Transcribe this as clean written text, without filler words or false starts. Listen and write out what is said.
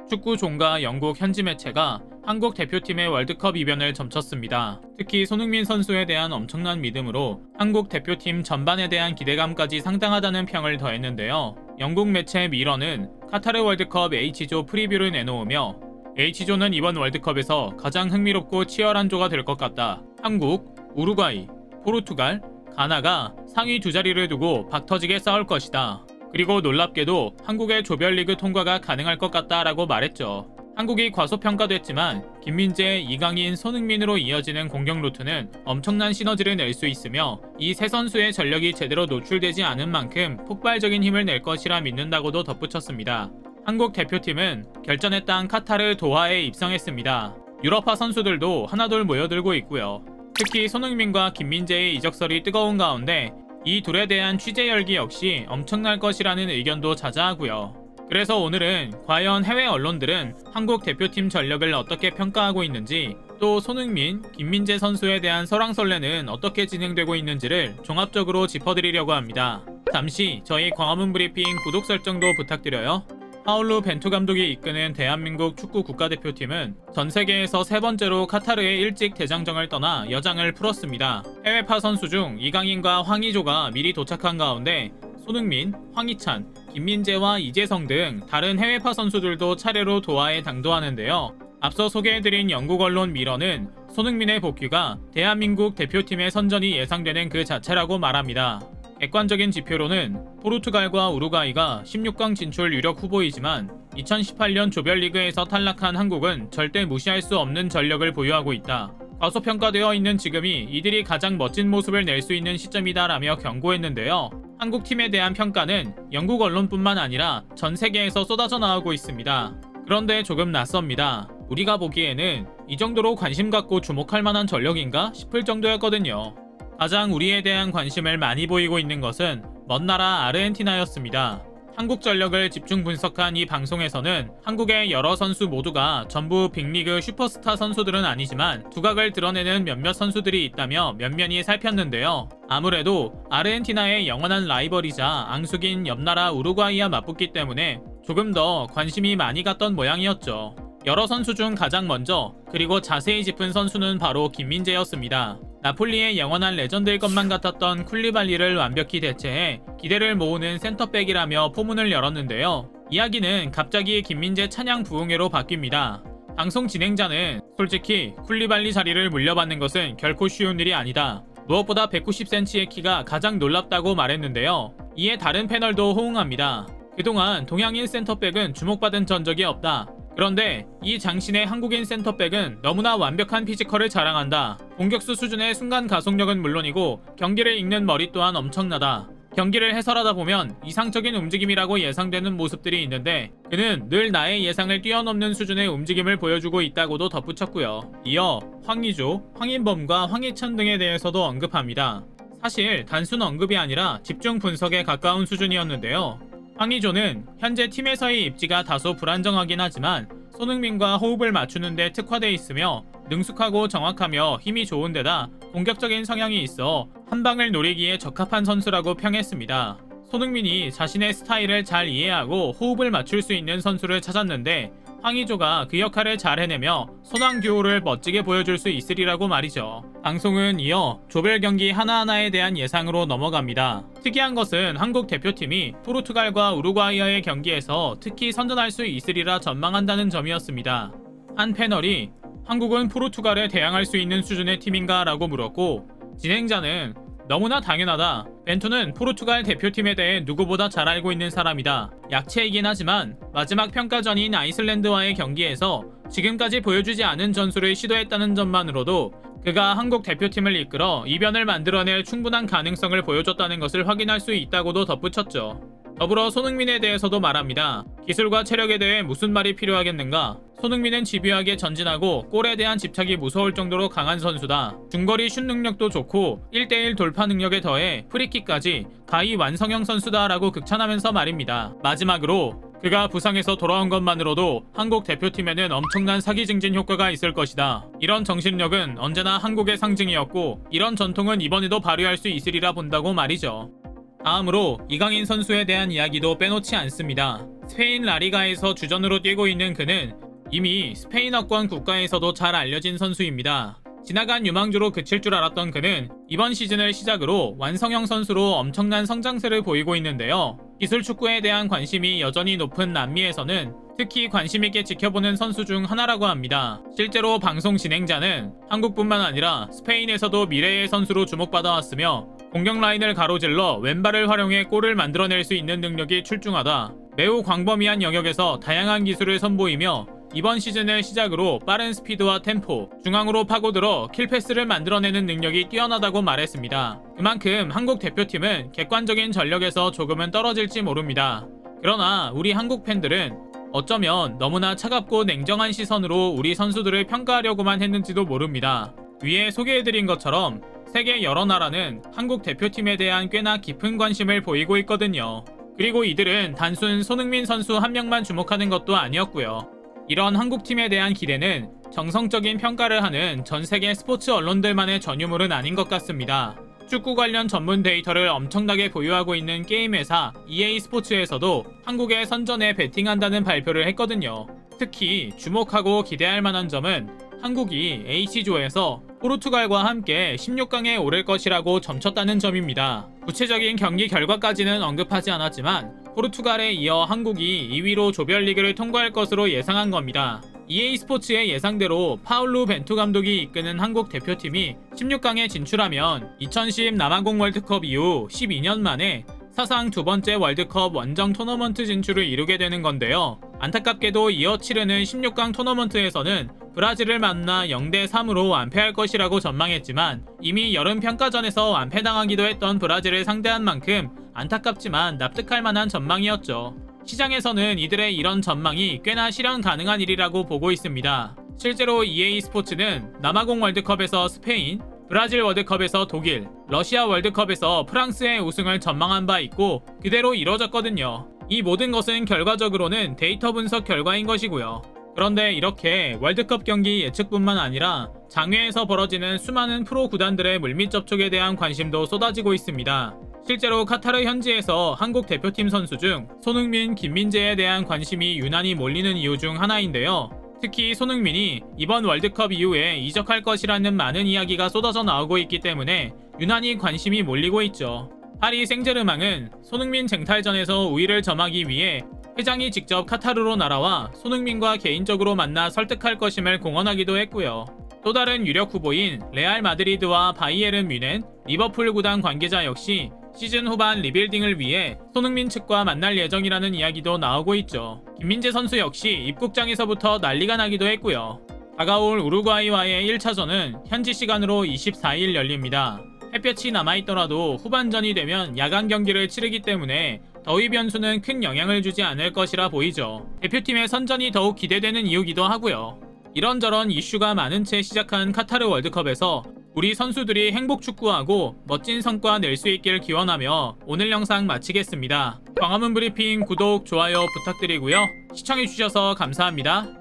축구 종가 영국 현지 매체가 한국 대표팀의 월드컵 이변을 점쳤습니다. 특히 손흥민 선수에 대한 엄청난 믿음으로 한국 대표팀 전반에 대한 기대감까지 상당하다는 평을 더했는데요. 영국 매체 미러는 카타르 월드컵 H조 프리뷰를 내놓으며 H조는 이번 월드컵에서 가장 흥미롭고 치열한 조가 될 것 같다. 한국, 우루과이, 포르투갈, 가나가 상위 두 자리를 두고 박터지게 싸울 것이다. 그리고 놀랍게도 한국의 조별리그 통과가 가능할 것 같다라고 말했죠. 한국이 과소평가됐지만 김민재, 이강인, 손흥민으로 이어지는 공격 루트는 엄청난 시너지를 낼 수 있으며 이 세 선수의 전력이 제대로 노출되지 않은 만큼 폭발적인 힘을 낼 것이라 믿는다고도 덧붙였습니다. 한국 대표팀은 결전의 땅 카타르 도하에 입성했습니다. 유럽파 선수들도 하나둘 모여들고 있고요. 특히 손흥민과 김민재의 이적설이 뜨거운 가운데 이 둘에 대한 취재 열기 역시 엄청날 것이라는 의견도 자자하고요. 그래서 오늘은 과연 해외 언론들은 한국 대표팀 전력을 어떻게 평가하고 있는지, 또 손흥민, 김민재 선수에 대한 설왕설래는 어떻게 진행되고 있는지를 종합적으로 짚어드리려고 합니다. 잠시 저희 광화문 브리핑 구독 설정도 부탁드려요. 파울루 벤투 감독이 이끄는 대한민국 축구 국가대표팀은 전 세계에서 세 번째로 카타르에 일찍 대장정을 떠나 여장을 풀었습니다. 해외파 선수 중 이강인과 황의조가 미리 도착한 가운데 손흥민, 황희찬, 김민재와 이재성 등 다른 해외파 선수들도 차례로 도하에 당도하는데요. 앞서 소개해드린 영국 언론 미러는 손흥민의 복귀가 대한민국 대표팀의 선전이 예상되는 그 자체라고 말합니다. 객관적인 지표로는 포르투갈과 우루과이가 16강 진출 유력 후보이지만 2018년 조별리그에서 탈락한 한국은 절대 무시할 수 없는 전력을 보유하고 있다. 과소평가되어 있는 지금이 이들이 가장 멋진 모습을 낼 수 있는 시점이다라며 경고했는데요. 한국 팀에 대한 평가는 영국 언론뿐만 아니라 전 세계에서 쏟아져 나오고 있습니다. 그런데 조금 낯섭니다. 우리가 보기에는 이 정도로 관심 갖고 주목할 만한 전력인가 싶을 정도였거든요. 가장 우리에 대한 관심을 많이 보이고 있는 것은 먼 나라 아르헨티나였습니다. 한국 전력을 집중 분석한 이 방송에서는 한국의 여러 선수 모두가 전부 빅리그 슈퍼스타 선수들은 아니지만 두각을 드러내는 몇몇 선수들이 있다며 면면히 살폈는데요. 아무래도 아르헨티나의 영원한 라이벌이자 앙숙인 옆나라 우루과이와 맞붙기 때문에 조금 더 관심이 많이 갔던 모양이었죠. 여러 선수 중 가장 먼저 그리고 자세히 짚은 선수는 바로 김민재였습니다. 나폴리의 영원한 레전드일 것만 같았던 쿨리발리를 완벽히 대체해 기대를 모으는 센터백이라며 포문을 열었는데요. 이야기는 갑자기 김민재 찬양 부흥회로 바뀝니다. 방송 진행자는 솔직히 쿨리발리 자리를 물려받는 것은 결코 쉬운 일이 아니다. 무엇보다 190cm의 키가 가장 놀랍다고 말했는데요. 이에 다른 패널도 호응합니다. 그동안 동양인 센터백은 주목받은 전적이 없다. 그런데 이 장신의 한국인 센터백은 너무나 완벽한 피지컬을 자랑한다. 공격수 수준의 순간 가속력은 물론이고 경기를 읽는 머리 또한 엄청나다. 경기를 해설하다 보면 이상적인 움직임이라고 예상되는 모습들이 있는데 그는 늘 나의 예상을 뛰어넘는 수준의 움직임을 보여주고 있다고도 덧붙였고요. 이어 황의조, 황인범과 황희찬 등에 대해서도 언급합니다. 사실 단순 언급이 아니라 집중 분석에 가까운 수준이었는데요. 황의조는 현재 팀에서의 입지가 다소 불안정하긴 하지만 손흥민과 호흡을 맞추는 데 특화돼 있으며 능숙하고 정확하며 힘이 좋은 데다 공격적인 성향이 있어 한 방을 노리기에 적합한 선수라고 평했습니다. 손흥민이 자신의 스타일을 잘 이해하고 호흡을 맞출 수 있는 선수를 찾았는데 황의조가 그 역할을 잘 해내며 손왕 듀오를 멋지게 보여줄 수 있으리라고 말이죠. 방송은 이어 조별 경기 하나하나에 대한 예상으로 넘어갑니다. 특이한 것은 한국 대표팀이 포르투갈과 우루과이와의 경기에서 특히 선전할 수 있으리라 전망한다는 점이었습니다. 한 패널이 한국은 포르투갈에 대항할 수 있는 수준의 팀인가 라고 물었고 진행자는 너무나 당연하다. 벤투는 포르투갈 대표팀에 대해 누구보다 잘 알고 있는 사람이다. 약체이긴 하지만 마지막 평가전인 아이슬란드와의 경기에서 지금까지 보여주지 않은 전술을 시도했다는 점만으로도 그가 한국 대표팀을 이끌어 이변을 만들어낼 충분한 가능성을 보여줬다는 것을 확인할 수 있다고도 덧붙였죠. 더불어 손흥민에 대해서도 말합니다. 기술과 체력에 대해 무슨 말이 필요하겠는가? 손흥민은 집요하게 전진하고 골에 대한 집착이 무서울 정도로 강한 선수다. 중거리 슛 능력도 좋고 1대1 돌파 능력에 더해 프리킥까지 가히 완성형 선수다 라고 극찬하면서 말입니다. 마지막으로 그가 부상에서 돌아온 것만으로도 한국 대표팀에는 엄청난 사기 증진 효과가 있을 것이다. 이런 정신력은 언제나 한국의 상징이었고 이런 전통은 이번에도 발휘할 수 있으리라 본다고 말이죠. 다음으로 이강인 선수에 대한 이야기도 빼놓지 않습니다. 스페인 라리가에서 주전으로 뛰고 있는 그는 이미 스페인어권 국가에서도 잘 알려진 선수입니다. 지나간 유망주로 그칠 줄 알았던 그는 이번 시즌을 시작으로 완성형 선수로 엄청난 성장세를 보이고 있는데요. 기술 축구에 대한 관심이 여전히 높은 남미에서는 특히 관심있게 지켜보는 선수 중 하나라고 합니다. 실제로 방송 진행자는 한국뿐만 아니라 스페인에서도 미래의 선수로 주목받아왔으며 공격 라인을 가로질러 왼발을 활용해 골을 만들어낼 수 있는 능력이 출중하다. 매우 광범위한 영역에서 다양한 기술을 선보이며 이번 시즌을 시작으로 빠른 스피드와 템포, 중앙으로 파고들어 킬패스를 만들어내는 능력이 뛰어나다고 말했습니다. 그만큼 한국 대표팀은 객관적인 전력에서 조금은 떨어질지 모릅니다. 그러나 우리 한국 팬들은 어쩌면 너무나 차갑고 냉정한 시선으로 우리 선수들을 평가하려고만 했는지도 모릅니다. 위에 소개해드린 것처럼 세계 여러 나라는 한국 대표팀에 대한 꽤나 깊은 관심을 보이고 있거든요. 그리고 이들은 단순 손흥민 선수 한 명만 주목하는 것도 아니었고요. 이런 한국팀에 대한 기대는 정성적인 평가를 하는 전 세계 스포츠 언론들만의 전유물은 아닌 것 같습니다. 축구 관련 전문 데이터를 엄청나게 보유하고 있는 게임 회사 EA 스포츠에서도 한국의 선전에 베팅한다는 발표를 했거든요. 특히 주목하고 기대할 만한 점은 한국이 H조에서 포르투갈과 함께 16강에 오를 것이라고 점쳤다는 점입니다. 구체적인 경기 결과까지는 언급하지 않았지만 포르투갈에 이어 한국이 2위로 조별리그를 통과할 것으로 예상한 겁니다. EA 스포츠의 예상대로 파울루 벤투 감독이 이끄는 한국 대표팀이 16강에 진출하면 2010 남아공 월드컵 이후 12년 만에 사상 두 번째 월드컵 원정 토너먼트 진출을 이루게 되는 건데요. 안타깝게도 이어 치르는 16강 토너먼트에서는 브라질을 만나 0대3으로 완패할 것이라고 전망했지만 이미 여름 평가전에서 완패당하기도 했던 브라질을 상대한 만큼 안타깝지만 납득할 만한 전망이었죠. 시장에서는 이들의 이런 전망이 꽤나 실현 가능한 일이라고 보고 있습니다. 실제로 EA 스포츠는 남아공 월드컵에서 스페인, 브라질 월드컵에서 독일, 러시아 월드컵에서 프랑스의 우승을 전망한 바 있고 그대로 이뤄졌거든요. 이 모든 것은 결과적으로는 데이터 분석 결과인 것이고요. 그런데 이렇게 월드컵 경기 예측뿐만 아니라 장외에서 벌어지는 수많은 프로 구단들의 물밑 접촉에 대한 관심도 쏟아지고 있습니다. 실제로 카타르 현지에서 한국 대표팀 선수 중 손흥민, 김민재에 대한 관심이 유난히 몰리는 이유 중 하나인데요. 특히 손흥민이 이번 월드컵 이후에 이적할 것이라는 많은 이야기가 쏟아져 나오고 있기 때문에 유난히 관심이 몰리고 있죠. 파리 생제르맹은 손흥민 쟁탈전에서 우위를 점하기 위해 회장이 직접 카타르로 날아와 손흥민과 개인적으로 만나 설득할 것임을 공언하기도 했고요. 또 다른 유력 후보인 레알 마드리드와 바이에른 뮌헨, 리버풀 구단 관계자 역시 시즌 후반 리빌딩을 위해 손흥민 측과 만날 예정이라는 이야기도 나오고 있죠. 김민재 선수 역시 입국장에서부터 난리가 나기도 했고요. 다가올 우루과이와의 1차전은 현지 시간으로 24일 열립니다. 햇볕이 남아있더라도 후반전이 되면 야간 경기를 치르기 때문에 더위 변수는 큰 영향을 주지 않을 것이라 보이죠. 대표팀의 선전이 더욱 기대되는 이유기도 하고요. 이런저런 이슈가 많은 채 시작한 카타르 월드컵에서 우리 선수들이 행복 축구하고 멋진 성과 낼 수 있길 기원하며 오늘 영상 마치겠습니다. 광화문 브리핑 구독, 좋아요 부탁드리고요. 시청해주셔서 감사합니다.